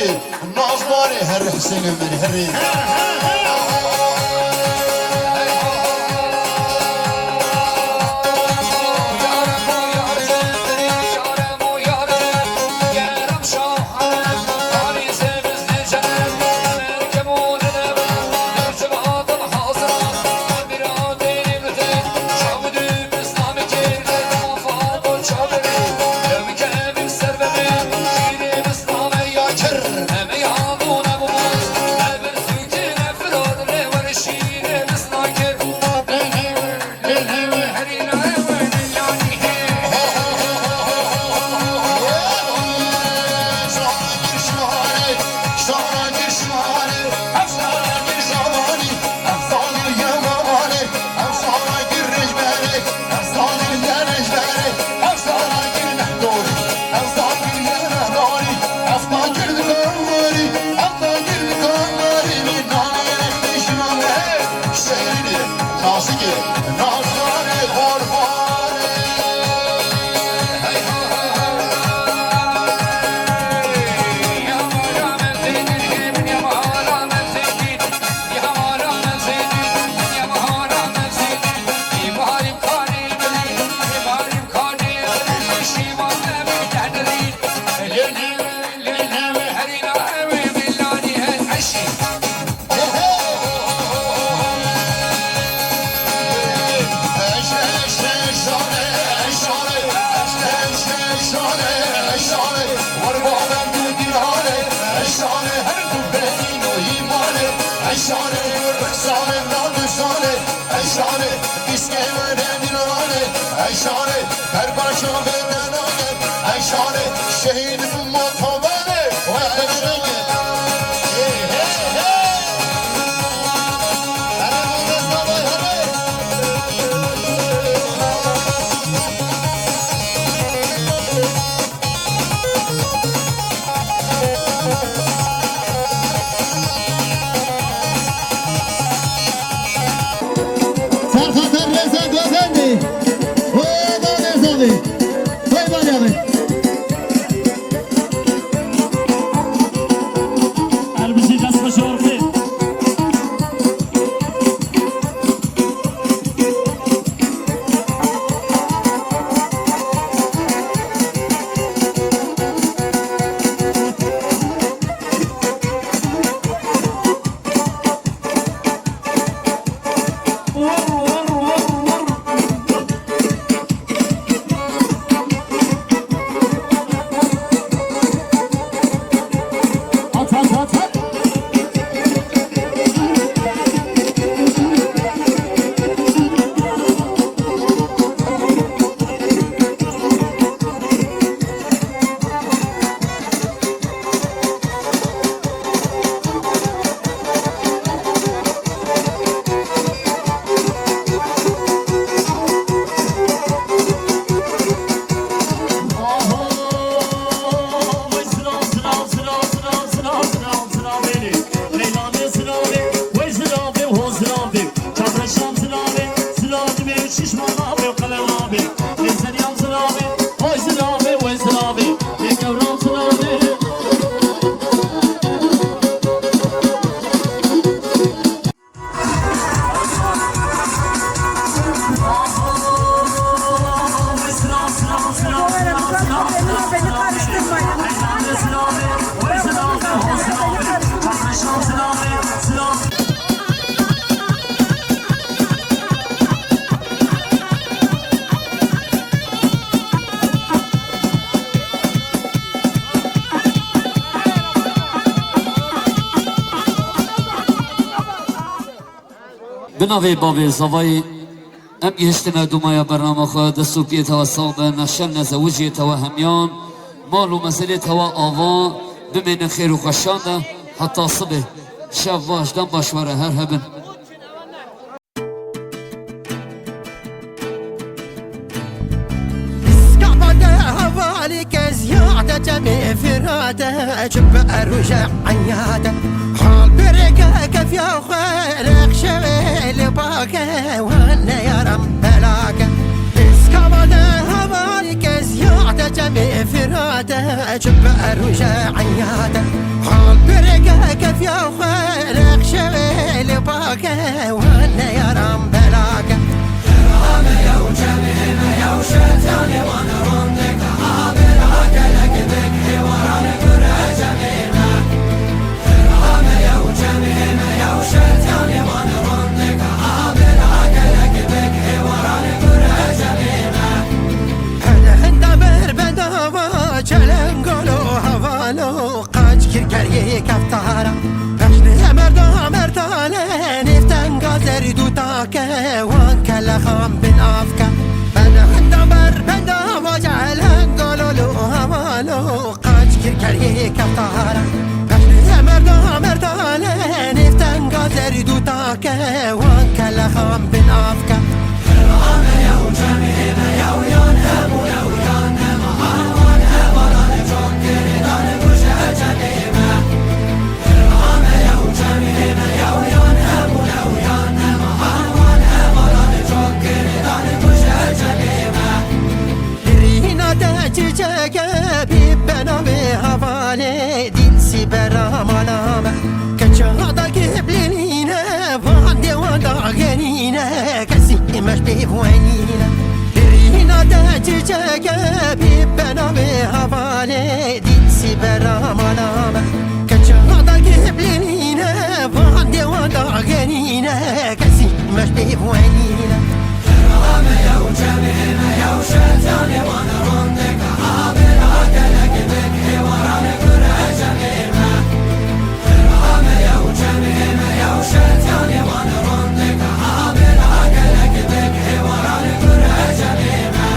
که نازباری هر حسین من هری بناوی بابی زوای ام یشتنا دومایا برنامه خود دستوپیت و صوب نشن نزوجیت و همیان مال و مسئلیت و آوا بمین خیر و خوشانده حتی صبح شب واشدن باشواره هر هبن جميع فراده جب أرجع عنياده حال برقة كيف يا خالق شويل باقة وانا يا رم بلاقة اسكابنا هوالك زيادة جميع فراده جبار وجاعنياته حال برقة كفيا وخلق شويل باكه وانا يا رام بلاكه رام يا وجميل يا وشتاني وانا رندك عابرك لك بك حوارنا قرى جميلة رام يا وجميل يا وشتاني وانا رندك عابرك لك بك حوارنا قرى جميلة هندا بربدا چلنگولو حوالو قاچ کرکری کفتارا رشنه مردانه نفتن گازر دو تاکه وان کل خام بن آفکه من هندا بربدا چلنگولو حوالو قاچ کرکری کفتارا رشنه مردانه نفتن گازر دو تاکه وان کل خام بن آفکه رامه یا جمیل یا ویان همو یا ویان معاون هبالان جوکری دان بوشه جمیمه رامه یا جمیل یا ویان همو یا ویان معاون هبالان جوکری دان بوشه جمیمه رینا تجیجه بیبنا به حواله دین سی برامانامه کچهادا گبلینه وان دیوادا غنینه کسی مش بیوانینه رینا تجیجه بیبنا به حواله دین سی برامانامه کچهادا گبلینه وان دیوادا غنینه کسی مش بیوانینه رامه یا جمیل یا شتاني وانا رندك عابرك لك بك حوارنا قرى جميلة رامه یا جمیل یا شتاني وانا رندك عابرك لك بك حوارنا قرى جميلة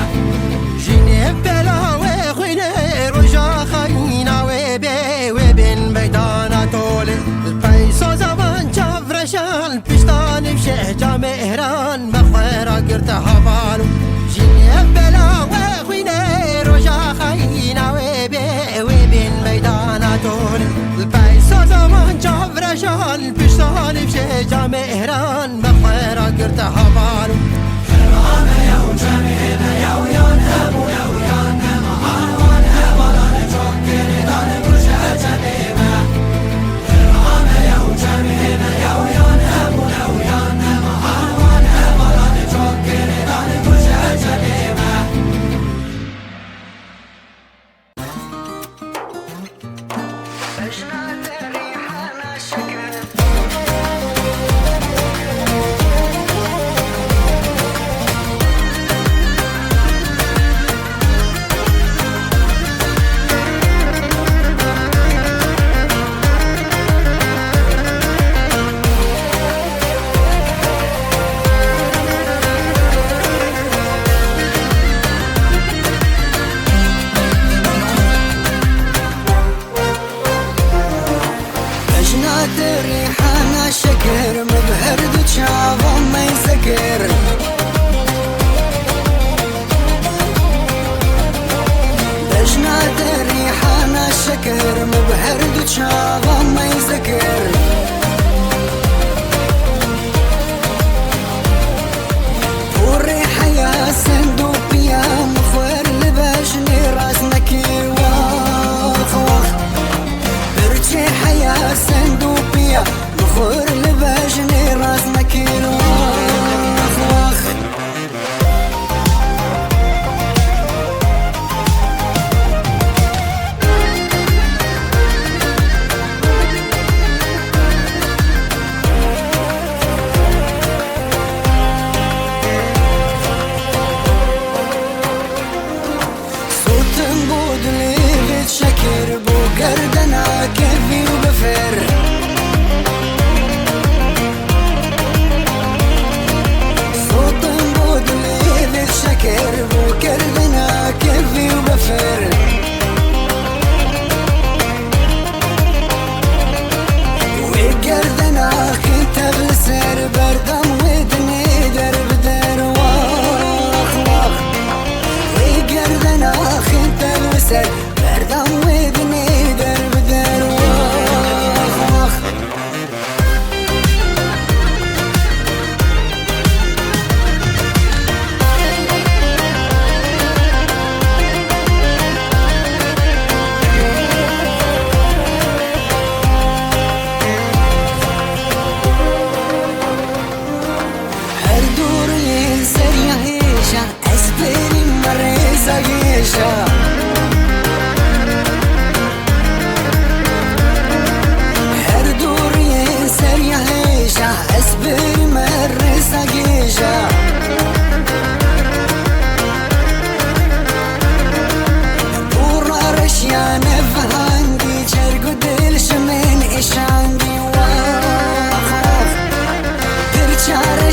جيني بلا وخيني رجا خينا وبين ميدانا طولي البيسو زمان جفرشان بشتاني بشه جامهران مخيرا قرت حفالو جيني بلا وخيني رجا خينا وبين ميدانا طولي البيسو زمان جفرشان بشتاني بشه جامهران مخيرا قرت حفالو رامه يا جميل يا ويان همو يا ويان معاون هبالان جوكري دان بوشه جميمه رامه يا جميل يا ويان همو يا ويان معاون هبالان جوكري دان بوشه جميمه بجنات الريحان الشكر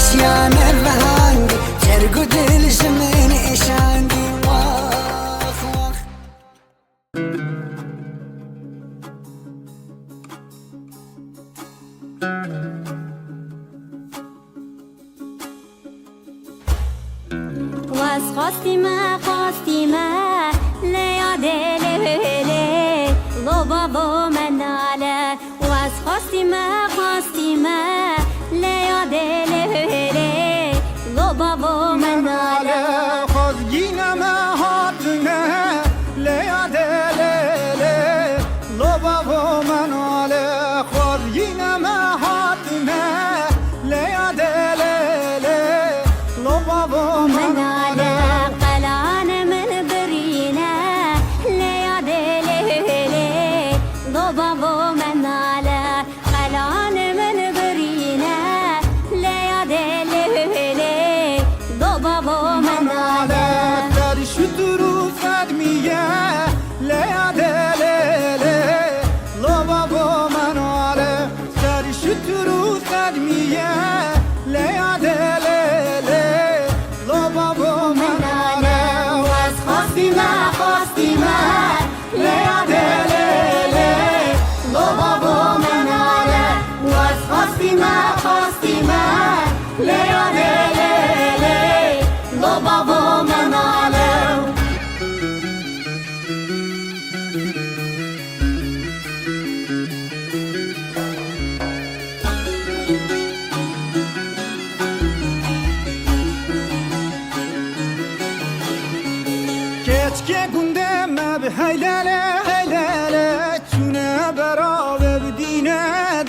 اشیان بهانگی جرگو دلش من اشاندی واخ واخ واس خواستی ما لیا دلی لو بابا مناله واس خواستی ما لیا دلی لو بابا مناله خودگینم هاتونه لیاد لیله لبابو مناله خودگینم هاتونه لیاد لیله لبابو مناله قلان من برینه لیا دلی لو بابا مناله قلان من برینه لیا دلی لو بابا مناله در شدرو فدمیه لیاد لیله لبابو مناله در شدرو فدمیه لیاد لیله لبابو مناله واس خواستی ما لیاد لیله لبابو مناله واس خواستی ما لیاد لیله لبابو مناله Keçke gündeme bir heylele Tüne beraber dine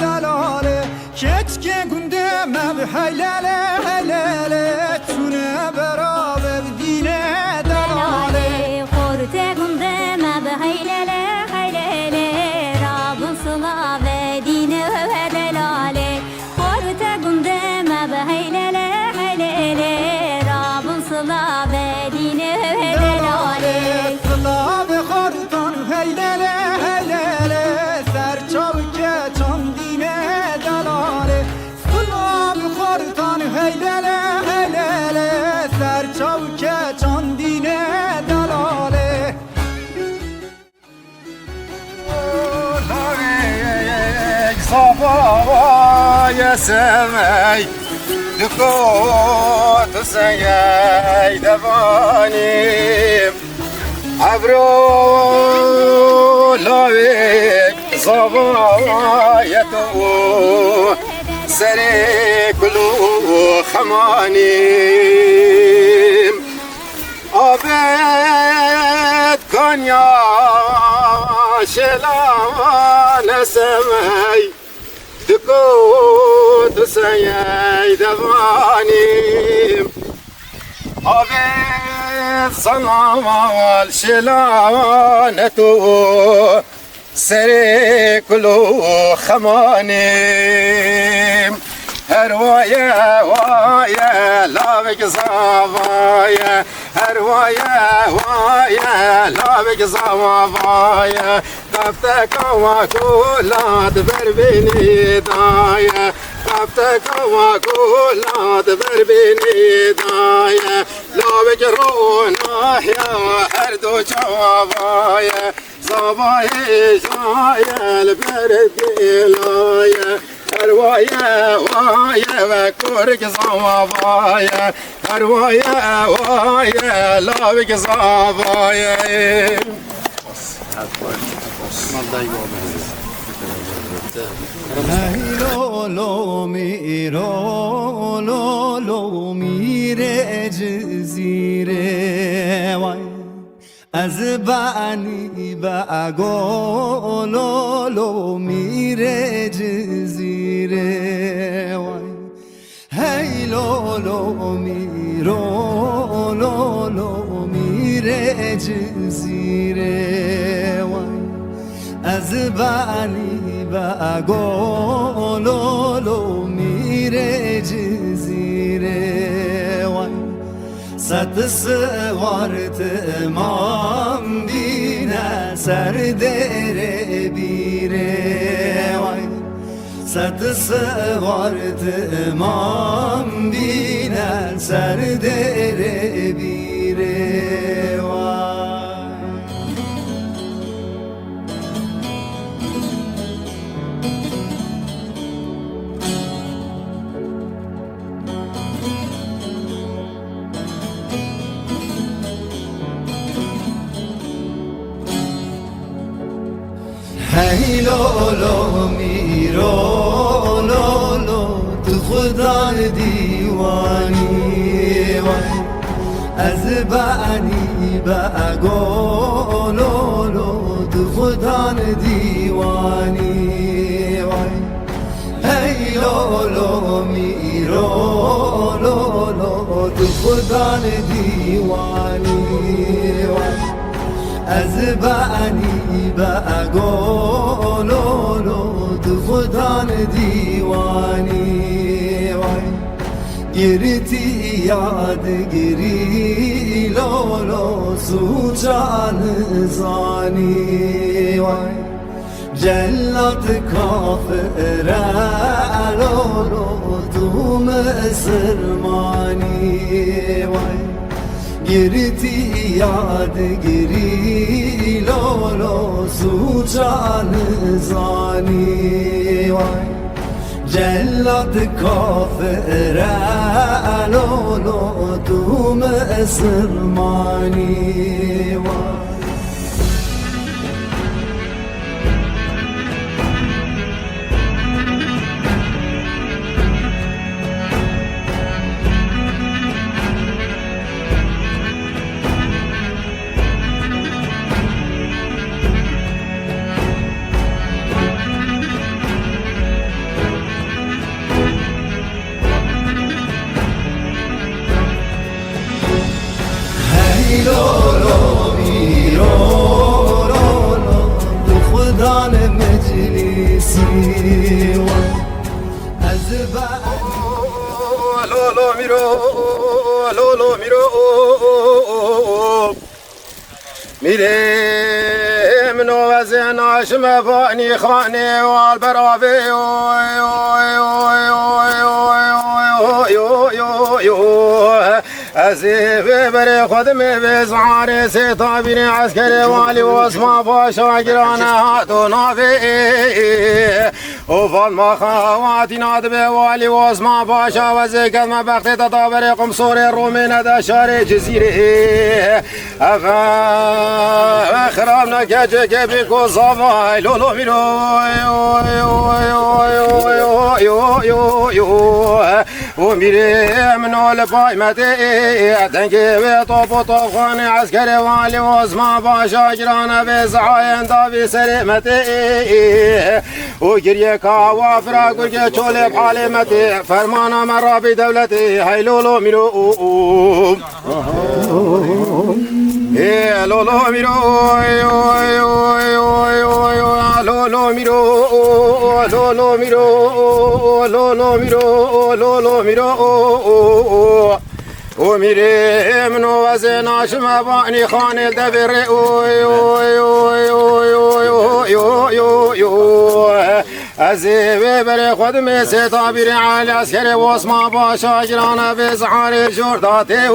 dalale Keçke gündeme bir heylele Tüne beraber dine dalale خورته گنده ما به هیلله رابن صلا و دینه و دلاله خورته گنده ما به هیلله رابن صلا و دینه و دلاله Sıla ve kortan heylele Serçav keçan dine dalale Sıla ve kortan heylele Serçav keçan dine dalale Sabah semey Dukot seyey devanim Abro lavik sabah yetu Seri kulu khamanim Abed Konya şelane semey Dukut seyey devanim Abed sanamal şelanetu Seri kulu khamanim Her vaye lavik zavaya Her vaye lavik zavaya Kapte kava kulad ver beni daya Kapte kava kulad ver beni daya Lavik ronah ya her do chavaya Zavaya jayel berdilaya Ervaya ve kork zavaya Ervaya lavik zavaya لو میره جزیره وای از بانی با لو میره جزیره وای هی لو میره جزیره وای از بانی با لو میره جزیره وای ست سوارت امام دینه سر دره بیره وای ست سوارت امام امام بینه سر دره بیره وای هی لولو میرو لولو تو خدا دیوانی وای از بعنی بگو لولو تو خدا دیوانی وای هی لولو میرو لولو تو خدا دیوانی وای از بعنی بگو لولو تو خدا دیوانی وای گرتی یاد گری لولو سوچان زانی وای جلت کافر لولو تو مسلمانی وای گرتی یاد گری لولو سوچان زانی وای جلت کافر لولو تو مسلمانی وای لولو میرو لولو تو خدا مجلسی از لولو میرو لولو میرو میره منو وزن عشم فانی خانه والبراوی أسيف بري خدم بزعاري سيطابين عسكري والي واسما باشا قرانا هاتو نافي وفالما خواتي نادبي والي واسما باشا وزيكت ما بختي تطابري قمصوري الرومين دا شاري جزيري أخرامنا كاجي بيكو صفاي لولو ميرو وميري منو البايمتي دنجي بطوب وطوب خاني عسكري والي واسما باشا جرانا بزعاين دابي سليمتي وقريه كوافرا قريه تشولي بحالي متي فرمانا مرة بدولتي هاي لولو ميرو إيه لولو ميرو لولو ميرو لولو ميرو لولو ميرو لولو ميرو وميري منو وزن عشما باني خاني الدبر أزيبي بري خدمي سيطابيري على عسكري واسما باشا جرانا بزعاري جورداتي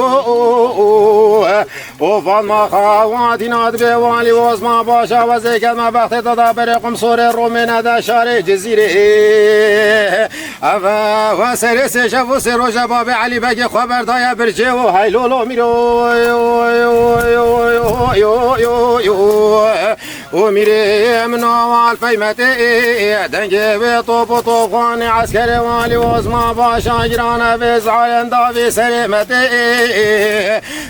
وفالما خواتي نادبي والي واسما باشا وزيكت ما بختي تدابري قمصوري الرومين دا شاري جزيري أفا وسري سيشفو سيرو شبابي علي بقي خبر دايا برجي وهاي لولو ميرو وميري منو والفيمتي دنجي بطوب وطوب خاني عسكري والي واسما باشا جرانا بزعاين دافي سليمتي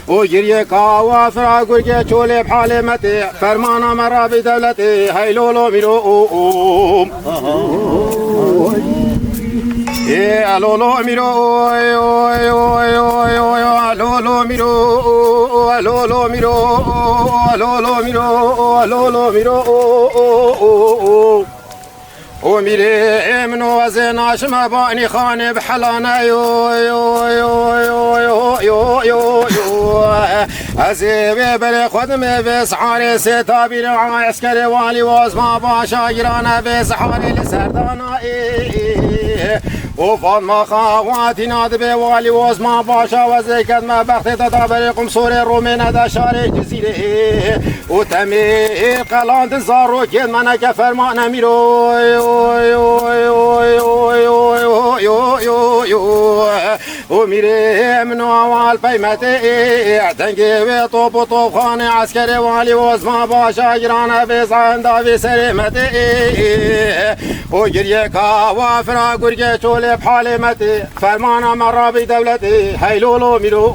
وجري كوافرا قرقي تشولي بحالي متي فرمانا مرة بدولتي هاي لولو ميرو إيه لولو ميرو لولو ميرو لولو ميرو لولو ميرو لولو ميرو وميري منو وزن عشما باني خاني بحلانا أزيبي بري خدمي بسحاري سيطابي عسكري والي واسما باشا جرانا بسحاري لسردانا وفاطمة خواتنا دبي والي وزما باشا وزيكت ما بختي تدابريكم سوري رومينا دا شاري جزيري وتمي قلاند زارو كيد منا كفرمان اميرو وميري من اول بيمتي تنجي وطوب طوب خاني عسكري والي وزما باشا جرانا بيزان دافي سريمتي وجريكا وافرا قرقي شولي بحالي متي فرمانا مرة بدولتي هيلولو ميلو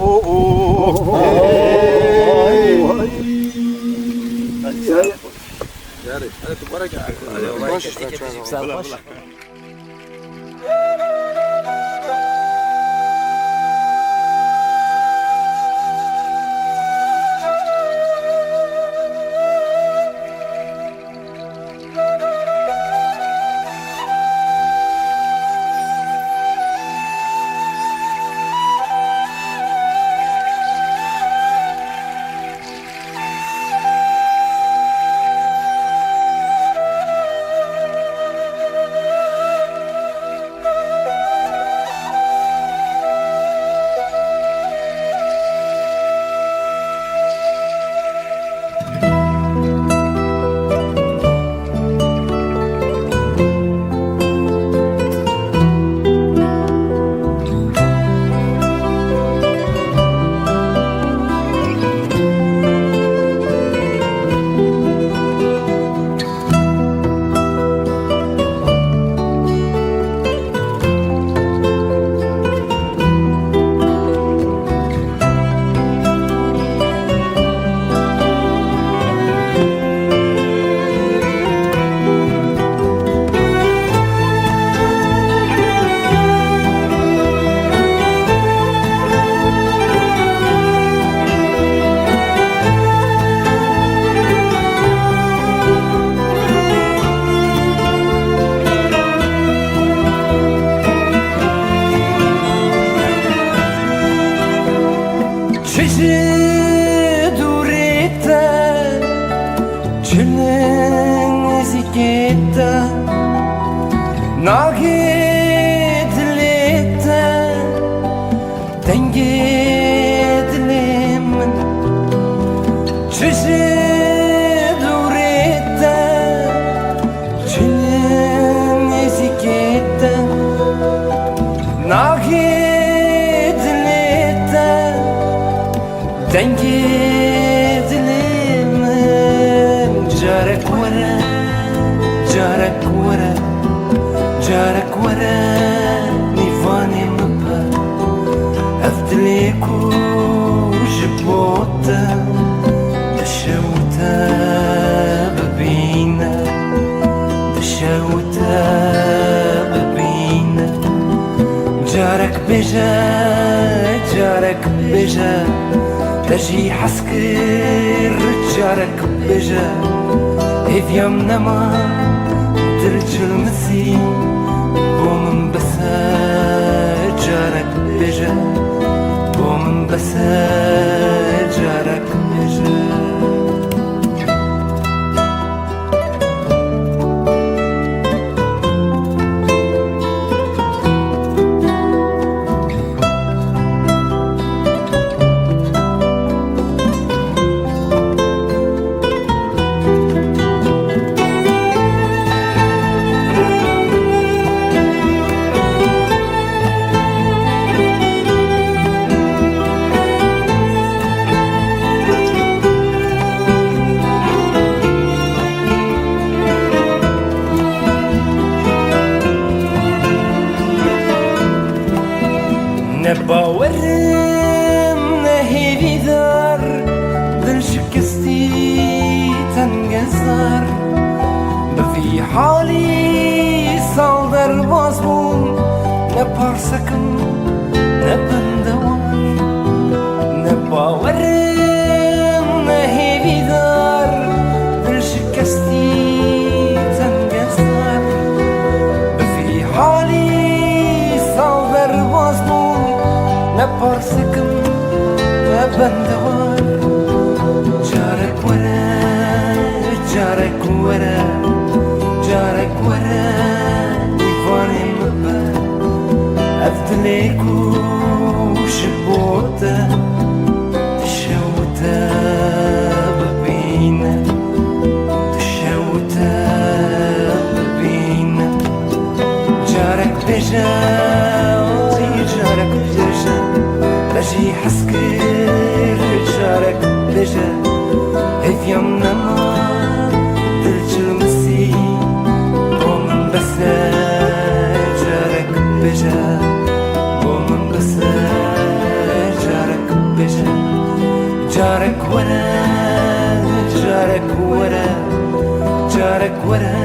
تجي حسكر جارك بجا هذ نما ترجل مسي ومن بسا جارك بجا ومن بسا جارك بجا نباورم نهيدي دار دل شكستي تنقصر بفي حالي صالدر بازبون نبار سكن نبندوار نباورم نهيدي دار دل شكستي تنقصر بفي حالي صالدر بازبون نبار سكن نبندوار جارك ورا جارك ورا جارك ورا يفاني مبا أفدليكو شبوته تشوته ببينه تشوته ببينه جارك بجا جارك بجا بجي حسكر جارك بجا هذ يومنا ما دلجلمسي ومن بسا جارك بجا ومن بسا جارك بجا جارك ورا جارك ورا جارك ورا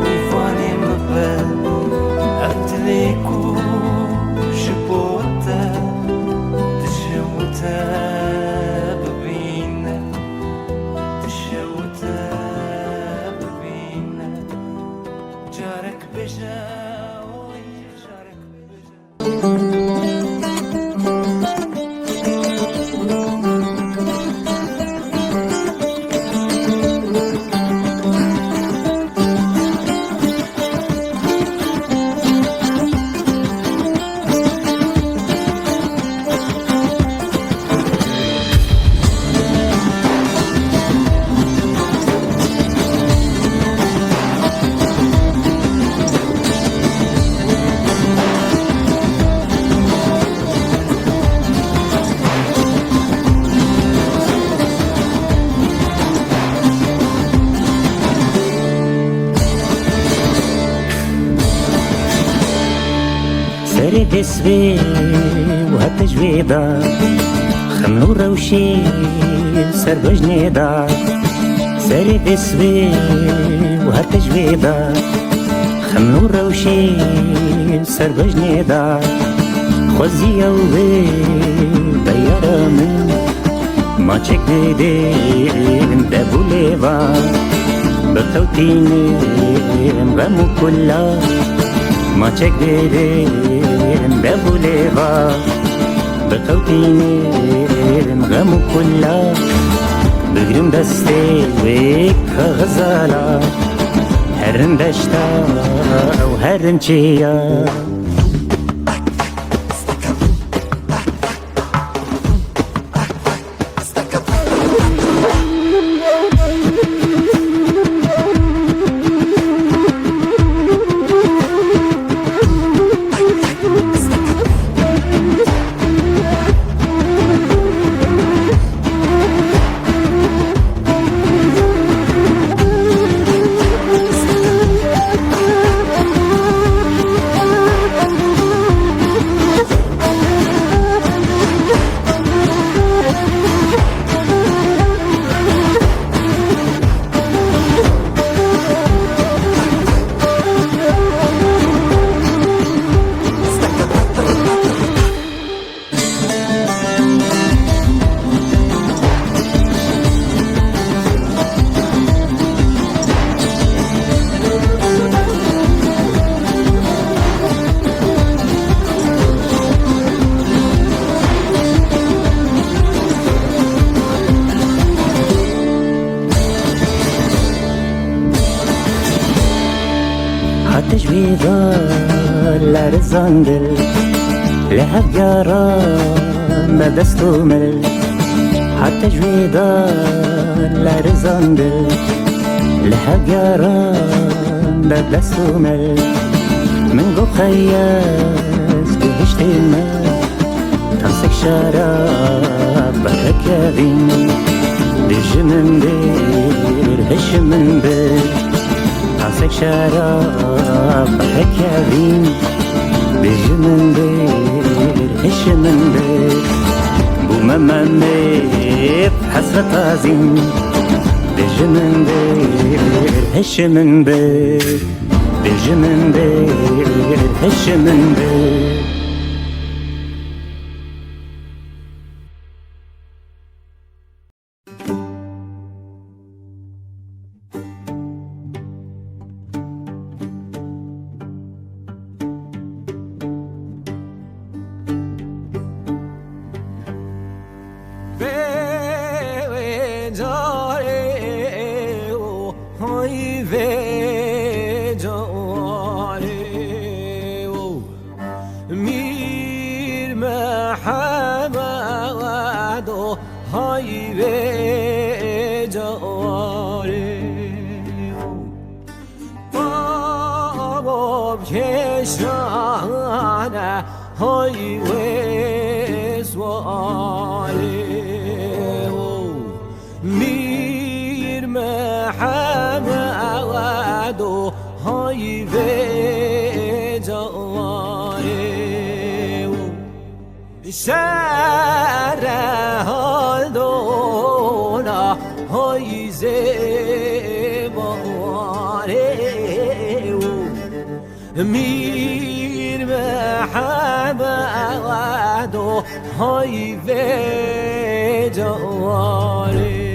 يفاني مبا أبتليكو شبوتا تشوتا ببينا تشوتا ببينا جارك بجا جارك بجا سري تسوي وهالتجويدة خملو روشي سر بجنيدة سري تسوي وهالتجويدة خملو روشي سر بجنيدة خوزي يوي بيارة من ما تشك ديدين دابو ليفا بخوتيني غمو كلها ما تشك ديدين دابو ليفا بخوتيني غمو كلها بقرم دستي ويك غزالة هرن دشتا أو هرن چيا تجويدا لرزاندل لهب يارا ما دستومل حتى جويدا لرزاندل لهب يارا ما دستومل من قو خياس بهشتنا تمسك شراب بكاكاذين بجمن بير هشمن بير تمسك شراب بكاكاذين بجمن بير هشمن بير بومامامي بحسرة عزين بجمن بير هشمن بير بجمن بير هشمن بير محمد های به جاره باب کشانه های به سواره میر محمد های به جاره شهر حال دونا های زباره میر محمد های به جاره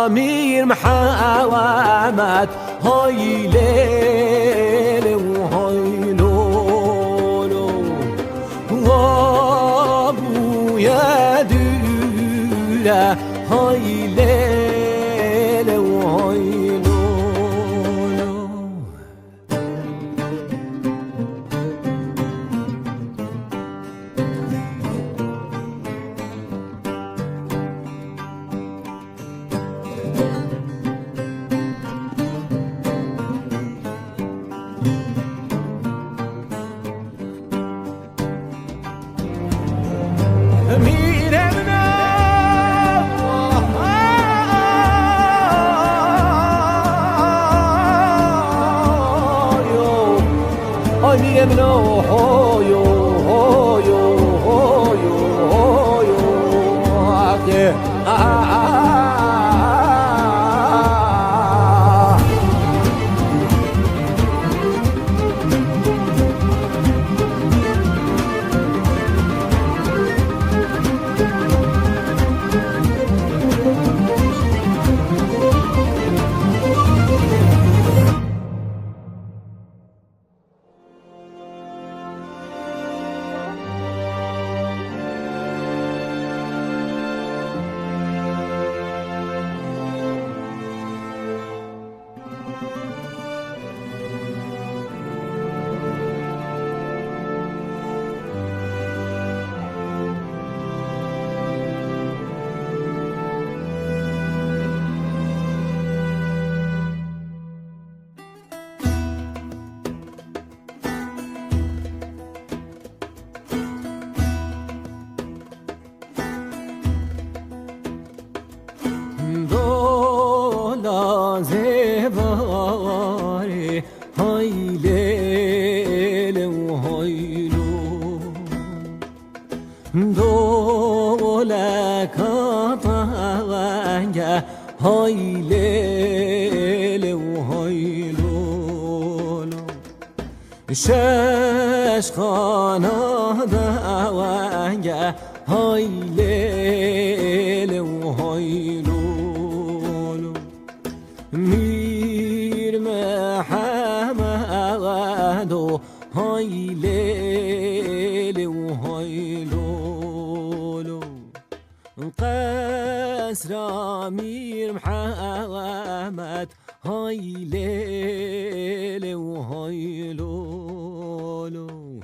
میر محمد های لیل و های لولو و بوی دوره های لیل و های لولو زباره های لیل و های لو دولکات ونگه های لیل و های لولو شش خانه دونگه های لیل و های لولو میر محمد و های لیل و های لولو قصر میر محمد های لیل و های لولو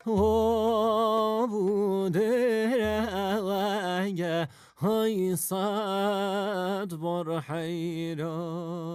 و بوده روانگه های صد بر حیرانو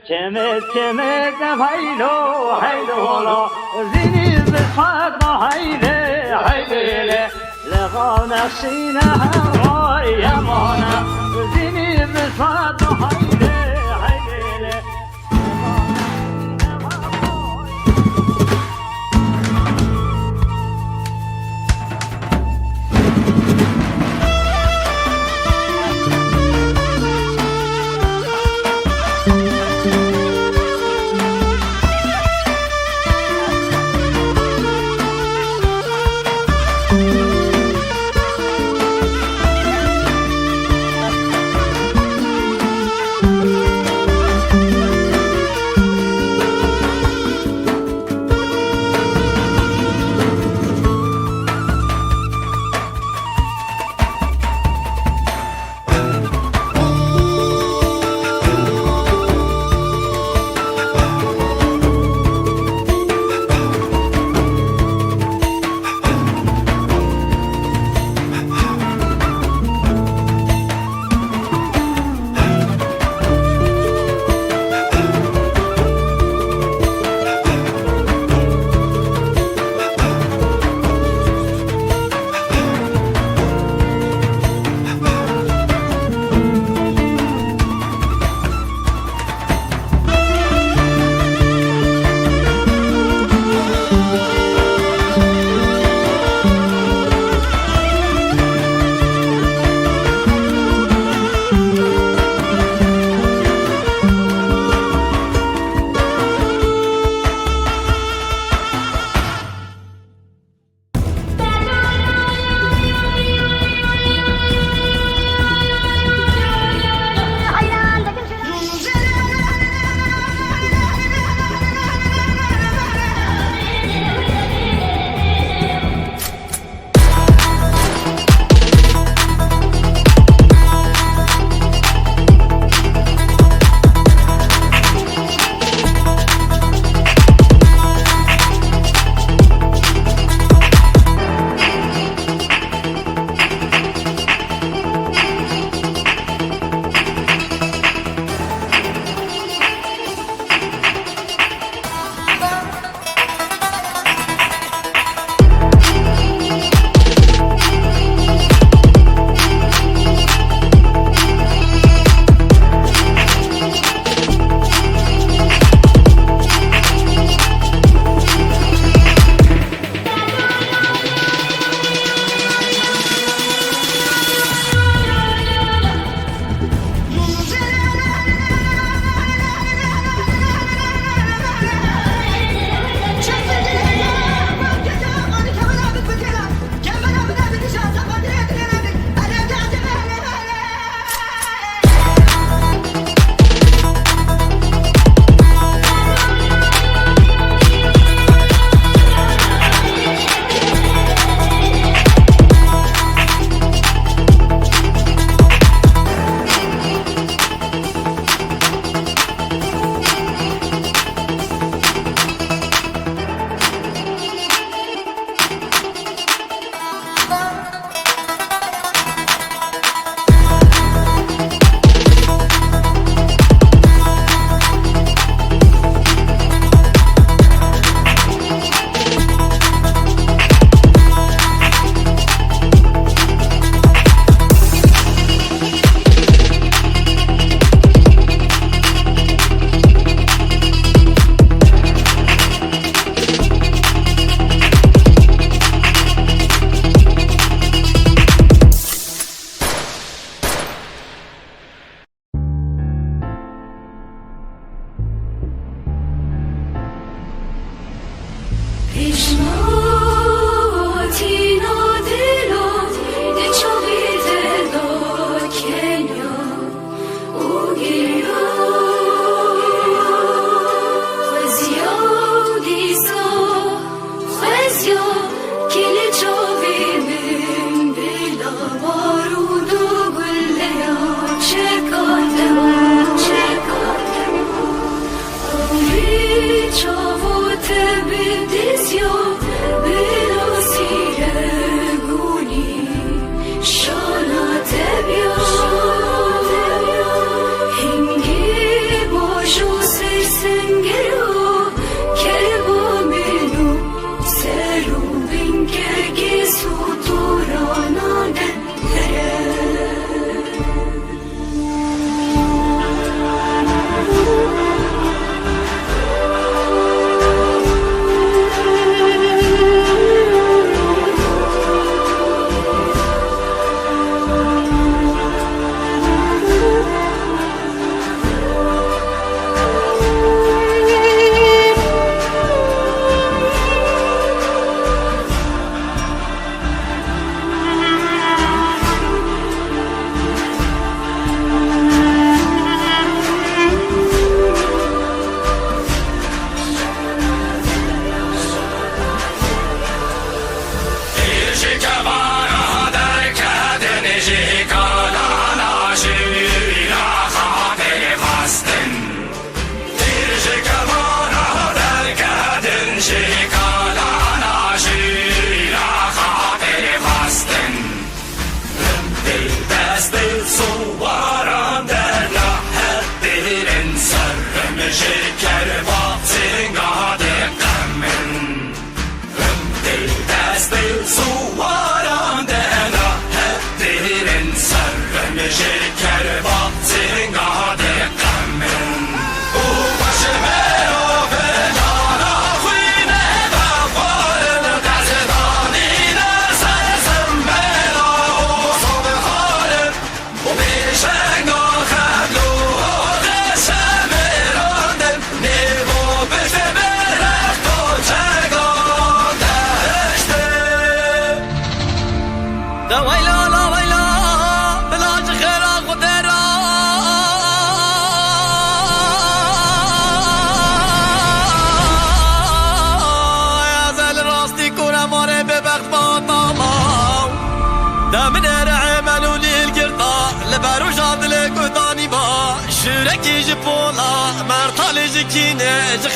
Çemez çemez haylo haylo zini bifat hayle hayle لغا نفسينا هواي يا مانا زيني بفات هيلي هيلي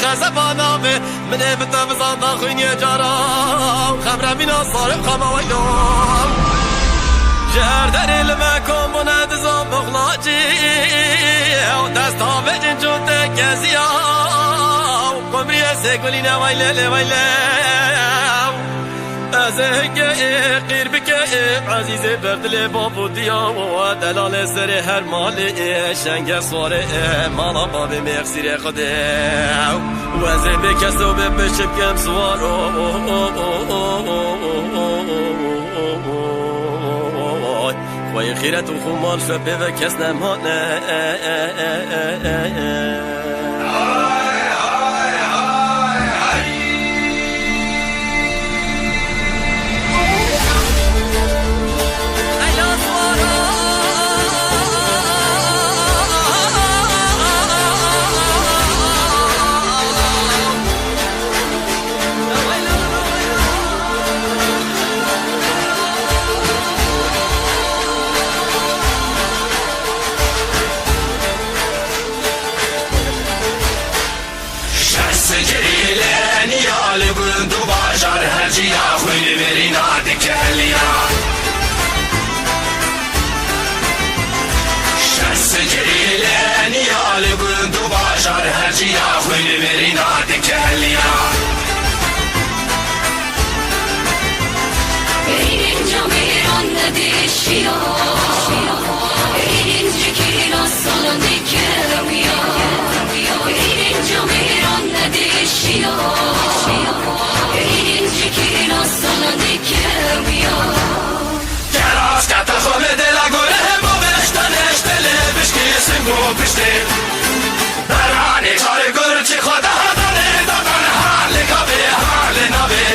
خزبانا به من بتفزان داخل جارا خبر من صارم خماويلو جهر در المكان بند زام بخلاجي دستا بجن جوت كزيا قمري سيقولين ويلي ويلي أزهق قير بك عزيزي بردل بابو ديا ودلال سر هر مالي شنگ صور مالا بابي مغسير خده وزي بكسو ببشب كم صور خوي خيرت وخمان شبه وكس نمانه Darani çare gürçi khoda dane dadan hal kabe hal nabe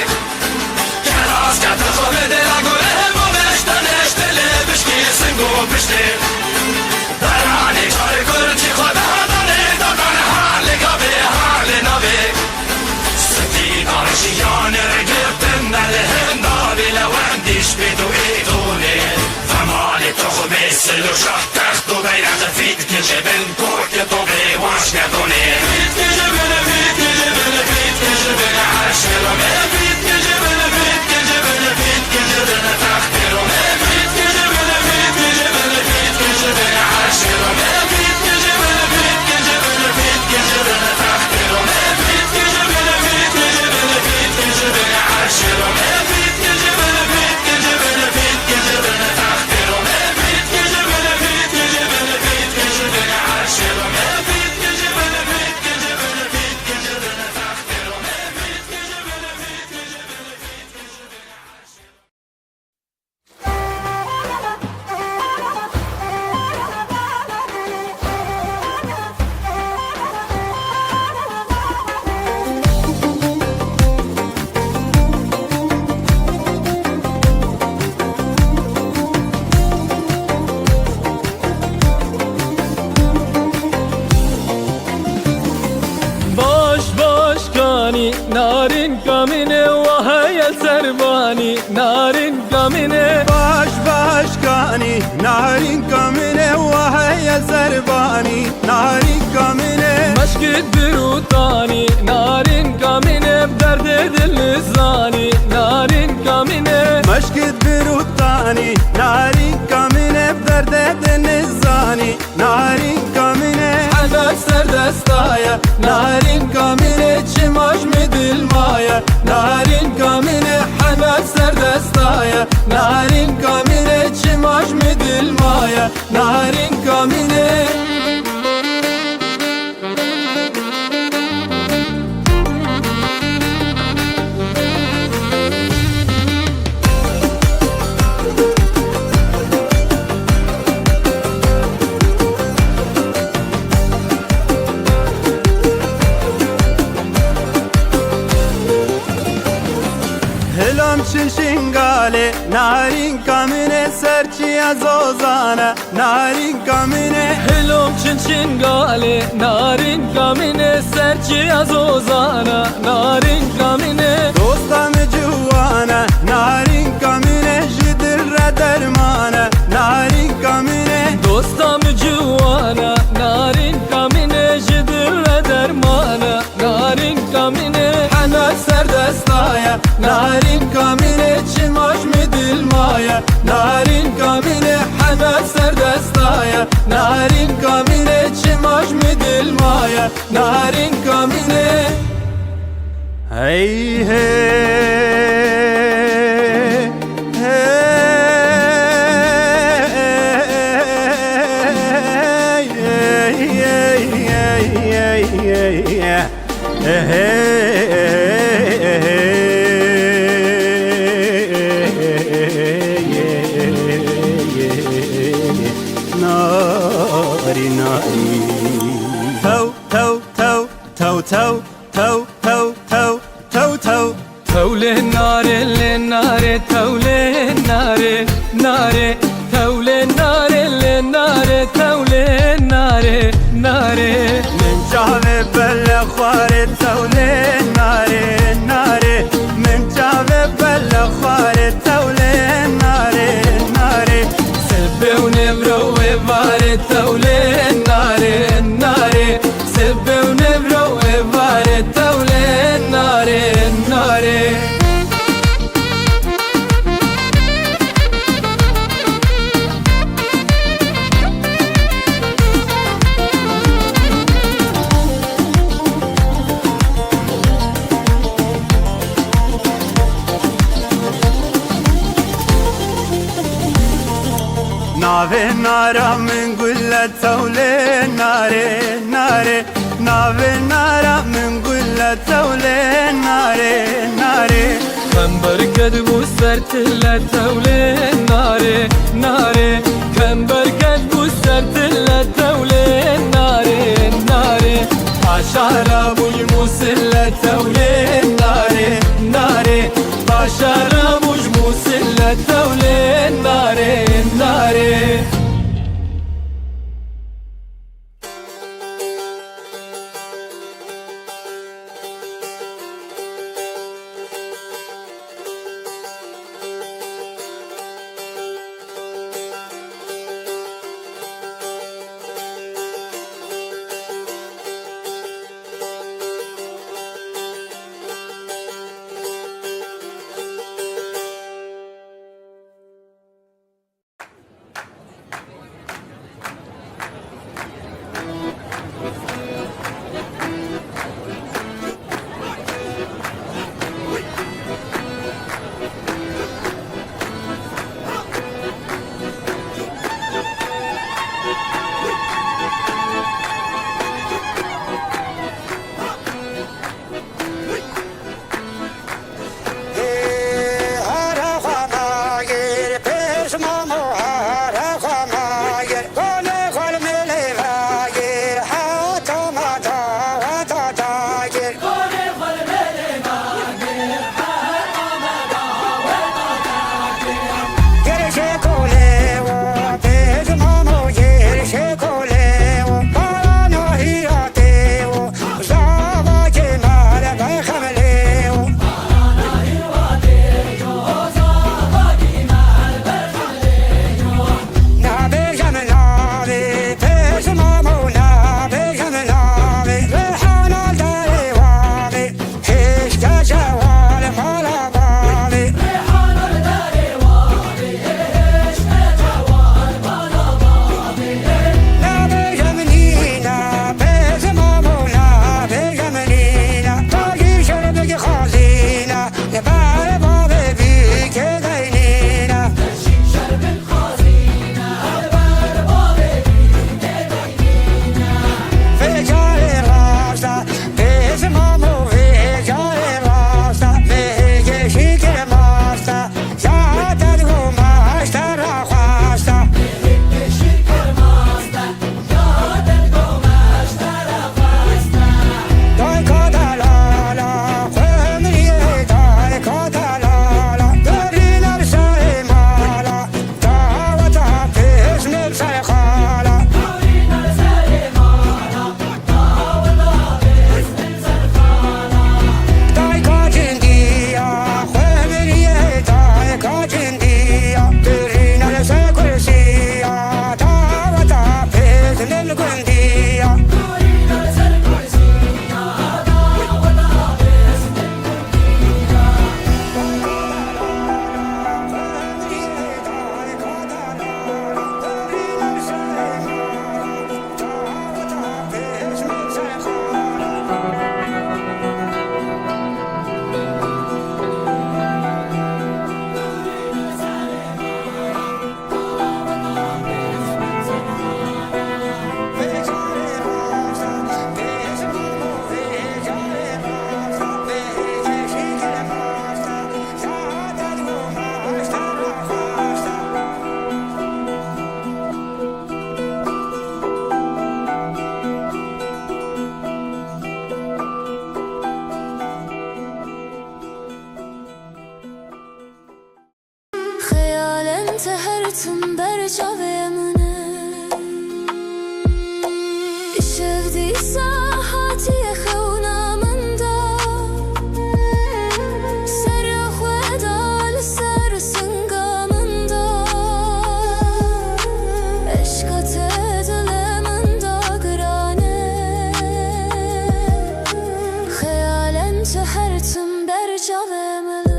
کانی نارین کامینه باش باش کانی نارین کامینه و هی زربانی نارین کامینه مشکت بروتانی نارین کامینه درد دل زانی نارین کامینه مشکت بروتانی نارین کامینه بدرد دل زانی نارین کامینه حدا سر دستایا نارین کامینه چماش می دل مایا نارین کامینه حدا سر دستایا نارین کامینه چماش می دل مایا نارین کامینه هلم شنگاله نارین کامینه سرچی ازوزانه نارین کامینه هلوم چین گاله نارین کامینه سرچی ازوزانا نارین کامینه دوستم جوانه نارین کامینه جدر درمانه نارین کامینه دوستم جوانا نارین کامینه جدر درمانا نارین کامینه حنا سر دستایا نارین کامینه چماش می دل مایا نارین کامینه حنا سر دستایا نارین کامینه چماش می دل مایا نارین کامینه هی هی ناري ناري تو تو تو تو تو تو تو تو تو تو تولي النار النار تولي النار نار تولي النار النار تولي النار نار من جاب بالاخوار تولي النار النار من جاب بالاخوار تولي النار النار سبي ونبرو وبار تولي النار النار سبي ونبرو وبار تولي النار النار ناوي نارا من قلة تولي ناري ناري ناوي نارا من قلة تولي ناري ناري كم بركد بوسرت لا تولي ناري ناري كم بركد بوسرت لا تولي ناري ناري عشرة بوج مسلة تولي ناري ناري عشرة بوج مسلة تولي ناري ناري يدي ساحاتي خونا من دا سرخ ودال سر سنگا من دا عشقت دل من دا گرانه خیالن تحرتم بر جوامل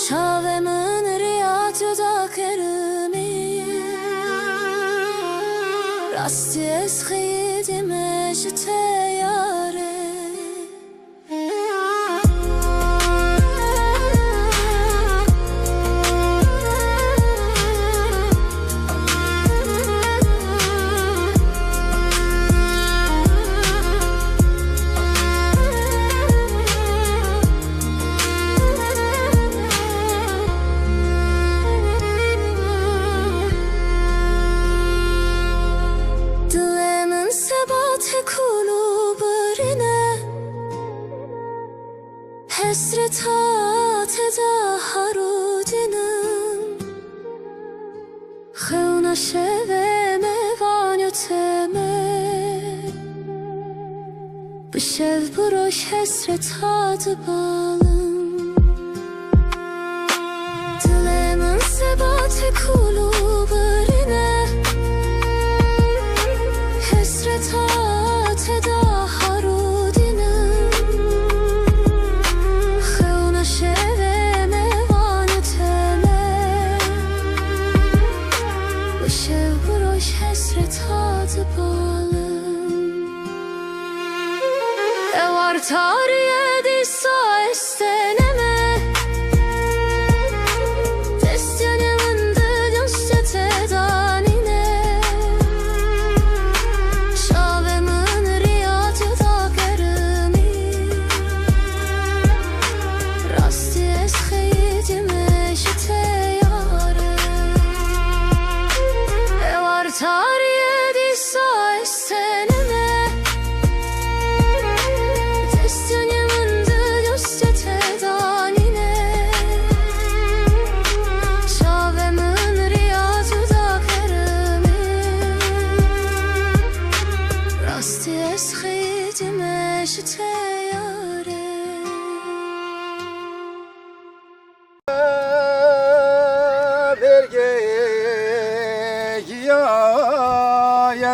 شاومن ریات دا کرمی راستی از خیدیم جته یاره حسرتات دا حرودنم خونه شوه موانو تمه بشو بروش حسرتات بالم دل من ثبات کلو برینه حسرتات دا Tarihe disa isteneme Desteneminde dostete danine Şavemin riyatı da kerimi Rasti es xeydime jite yare Evar tarihe disa isteneme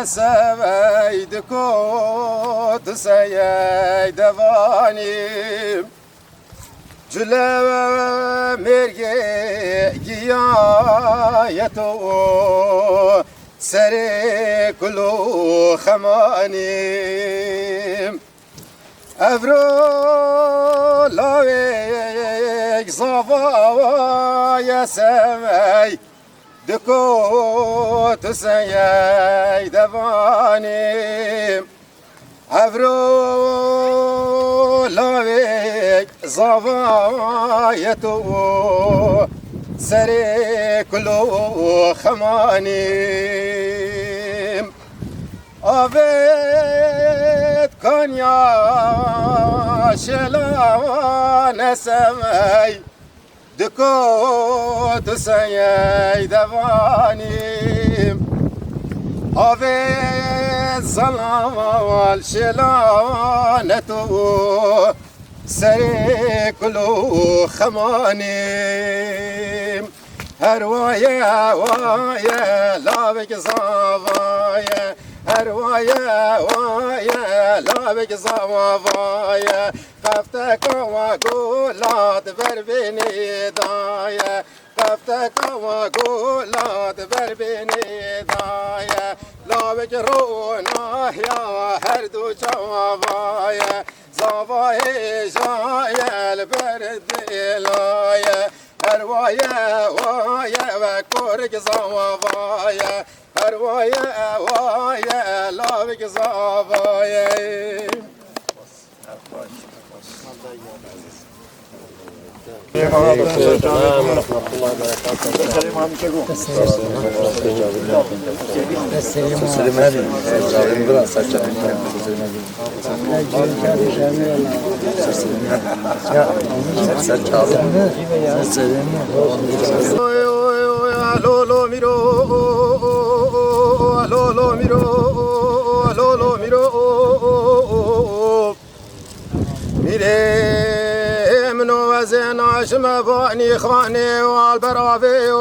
سوید کود سید وانیم جلو مرگی گیایتو سر کلو خمانیم افرو لاویک زوای سوید دکو تو سیای دوانیم افرو لاویک زوای تو سر کلو خمانیم آوید کنیا شلوان سمی دکو تو سیای دوانیم آوید زلال شلوان تو سر کلو خمانیم هر وایه وایه لابک زوایه هر وایه وایه لابک زوایه قفتک و گولاد بر بینی دایه قفتک و گولاد بر بینی دایه لابک روناه یا هر دو چوایه زوایه جایل بر دلایه هروايا وايا وكورك زوايا هروايا وايا لابك زوايا لولو ميرو لولو ميرو لولو ميرو ميري منو وزن عشم باني خاني والبرافي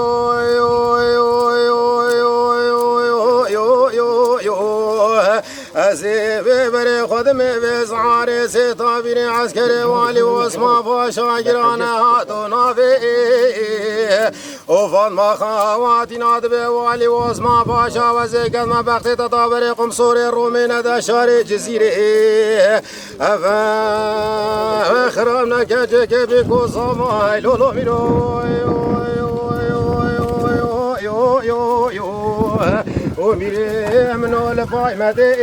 أسيب بري خدمي بزعاري سيطابيني عسكري والي واسما باشا جرانا هاتو نافي وفان ما خواتي نادبي والي واسما باشا وزيكت ما بختي تطابري قمصوري الرومين دا شاري جزيري أخرامنا كجيك بيكو صماي لولو ميرو وميري منو لفايمتي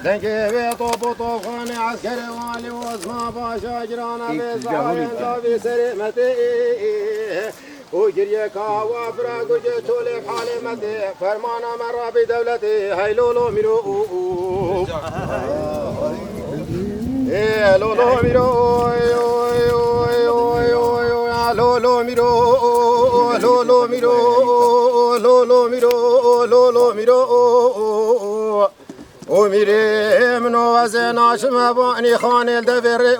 تنكي طوب طوفاني عسكري والي واسما باشا جرانا بزعاري في سريمتي وجريك وافرا قجي تولي بحالي متي فرمانا مرة بدولتي هاي لولو ميرو لولو ميرو لولو ميرو لولو ميرو لولو ميرو لولو ميرو وميري منو وزن عشم باني خاني الدفري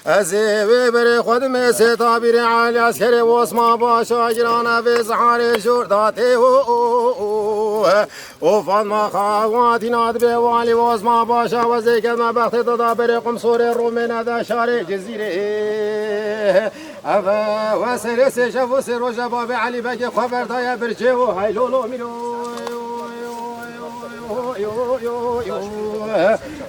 أزيبي بري خدمي سيطابيري على عسكري واسما باشا جرانا في زحاري شرداتي وفان ما خواتي نادبي والي واسما باشا وزيكت ما بختي تدابري قمصوري الرومين هذا شاري جزيري أفا وسري سيشف وسر وشبابي علي بكي خبر دايا برجيو هاي لولو ميلو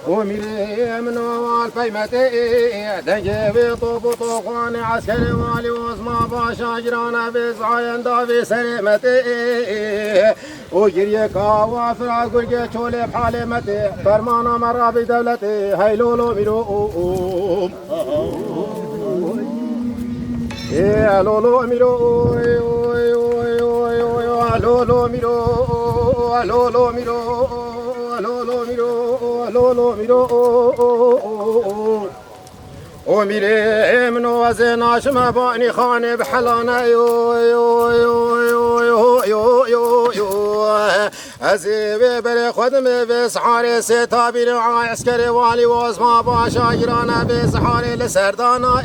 وميري منو الفيمتي دنجي طوب طوخاني عسكري والي واسما باشا جرانا بزعاين دافي سريمتي وجريك وافرا قرقي تولي بحالي متي فرمانا مرة بدولتي هاي لولو ميرو لولو ميرو لولو ميرو لولو ميرو لولو ميرو لولو ميرو وميري منو وزن عشم باني خاني بحلانا أزيبي بري خدمي بسحاري سيطابيري عسكري والي واسما باشا جرانا بسحاري لسردانا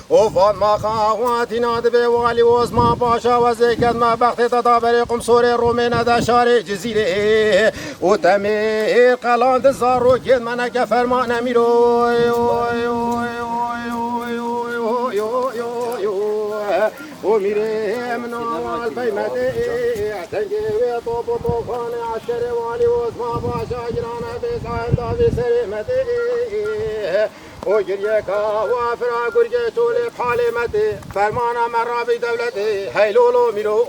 وفان ما خواتي نادبي والي واسما باشا وزيكت ما بختي تطابري قمصوري الرومين دا شاري جزيري وتمي قلاند الزارو كيد منك فرمان ميرو وميري منو الفيمتي تنجي طوب طوفاني عسكري والي واسما باشا جرانا بزعاين دافي سريمتي وجريك وافرا قرقي تولي بحالي متي فرمانا مرة بدولتي هاي لولو ميرو